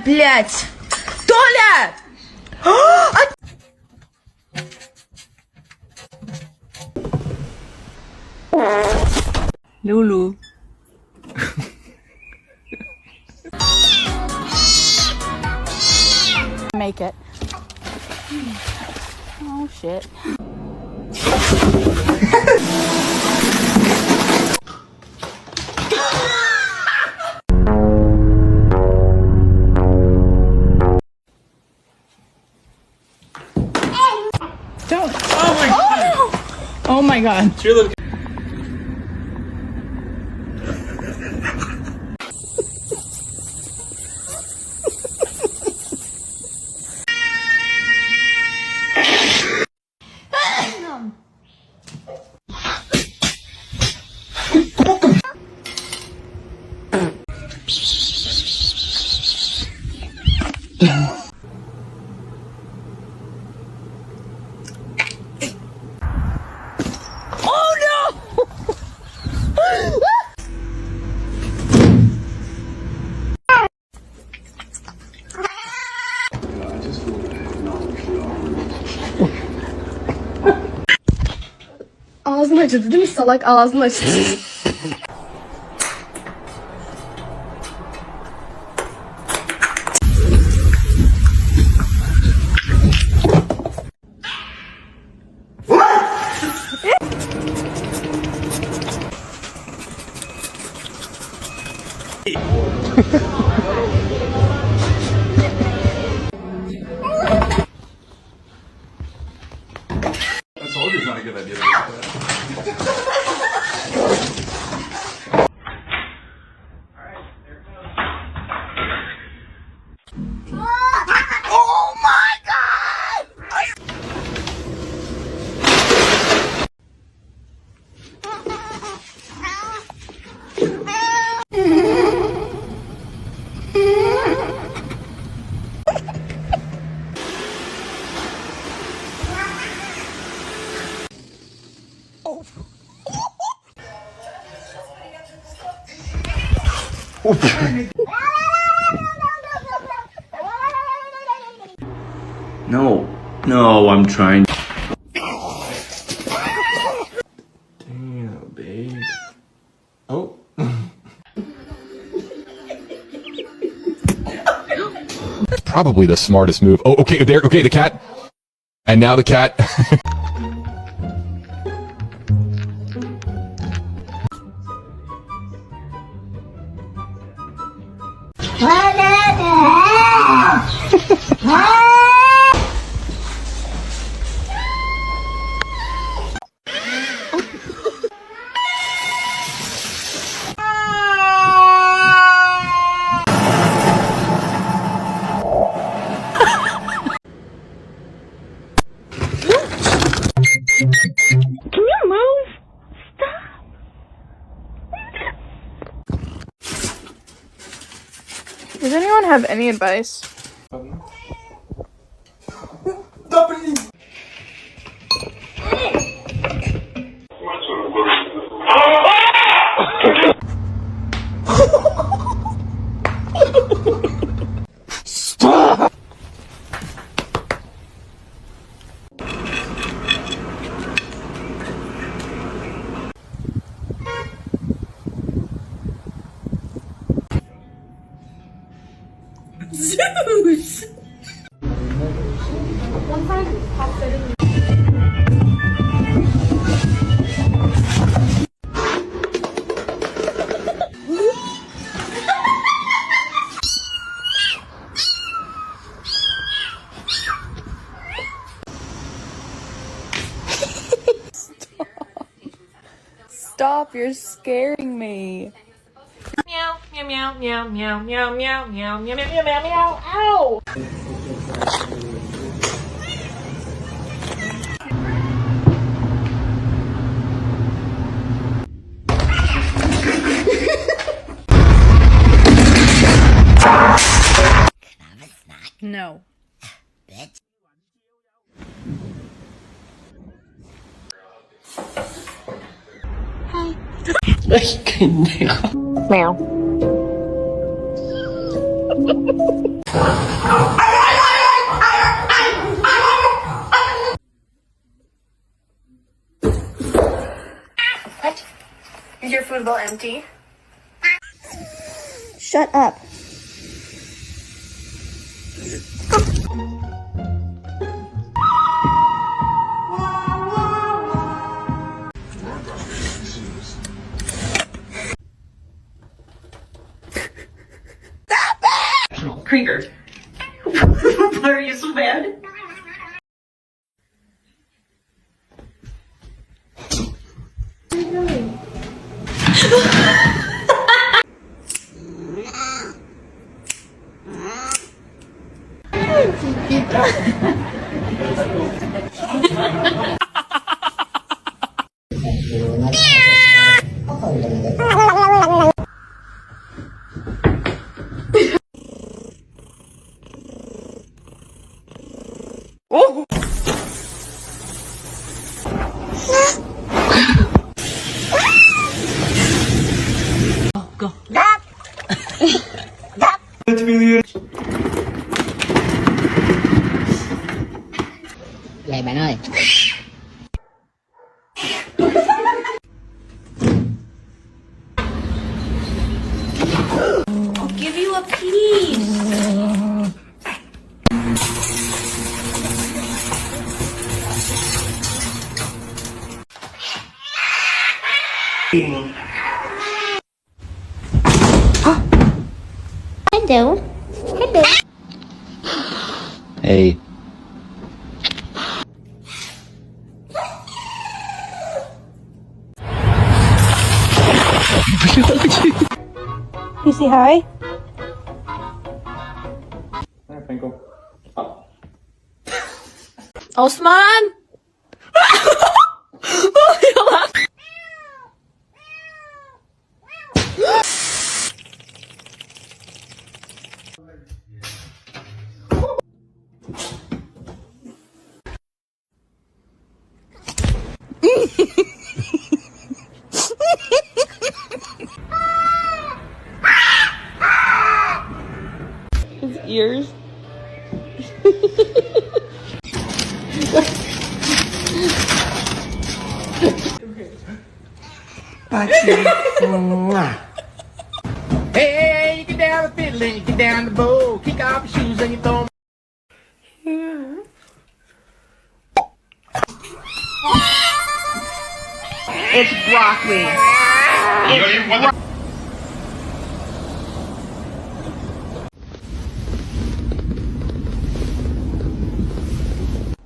блядь! Толя! Lulu. Make it. Oh shit. Don't. Oh my god. Oh my god. It's your little. Ağzını açıldı değil mi salak? Ağzını açıldı. I told you it's not a good idea to do that. No, no, I'm trying. Damn, babe. Oh. Probably the smartest move. Oh, okay, there. Okay, the cat. And now the cat. Can you move? Stop. Does anyone have any advice? Zeus! Stop, you're scaring me. Meow, meow, meow, meow, meow, meow, meow, meow, meow, meow, meow, meow, ow! No. Ay, pendeja. Meow. What? Is your food bowl empty? Shut up. Krieger. Why are you so bad? Oh! Go. Vậy bạn ơi. I'll give you a piece. Hello. Hello. Hey. You say hi? Osman! His ears. Hey, you get down the fiddle and you get down the bow. Kick off your shoes and you throw 'em. It's broccoli.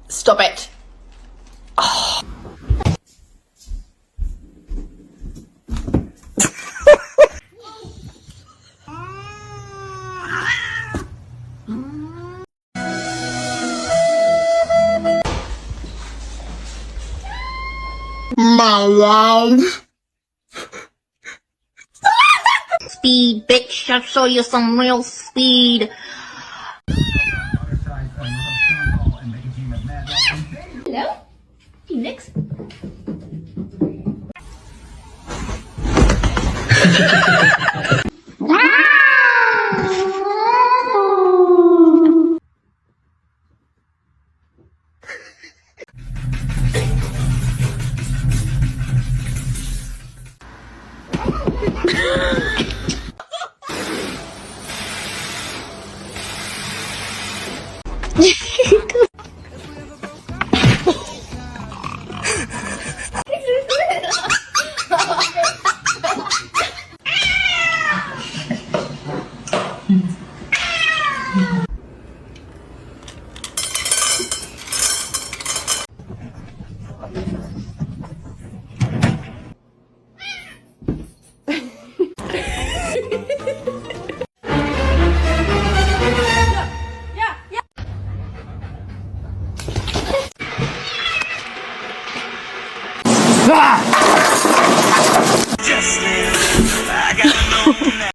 Stop it. My love. Speed, bitch. I'll show you some real speed. Hello? Phoenix?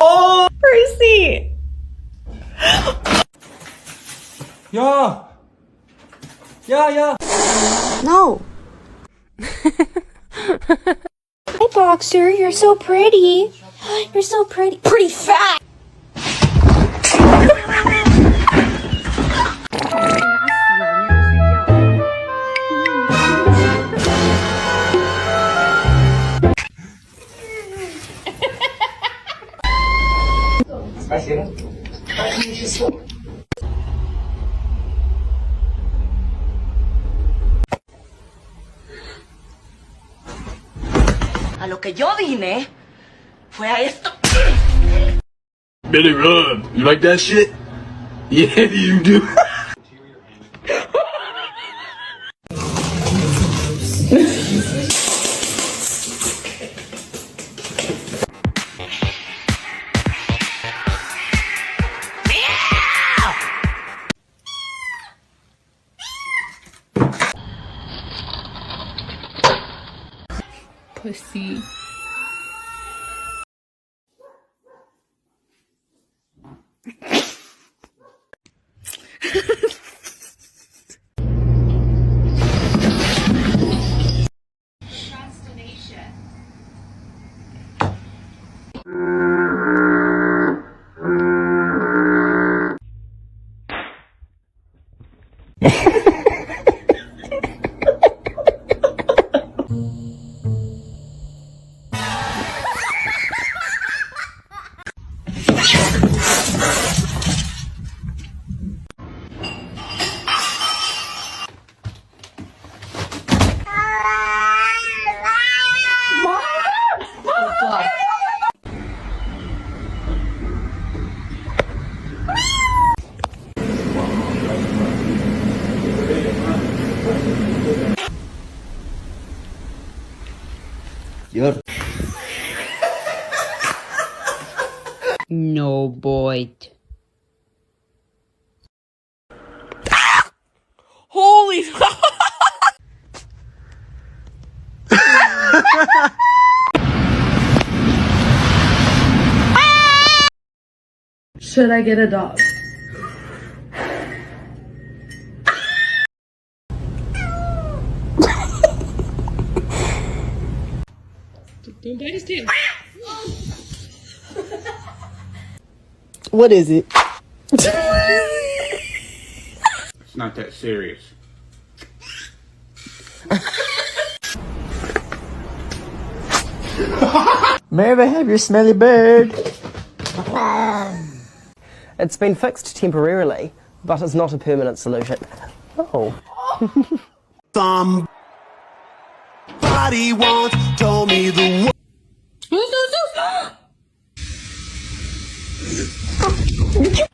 Oh, Percy! Yeah. Yeah. No. Hi, Boxer. You're so pretty. You're so pretty. Pretty fat. A lo que yo vine fue a esto. Billy Rub, you like that shit? Yeah, you do. Pussy. No, boy. Holy Should I get a dog? Don't bite his tail. What is it? It's not that serious. May I have your smelly bird? It's been fixed temporarily, but it's not a permanent solution. Oh. Somebody once told me the You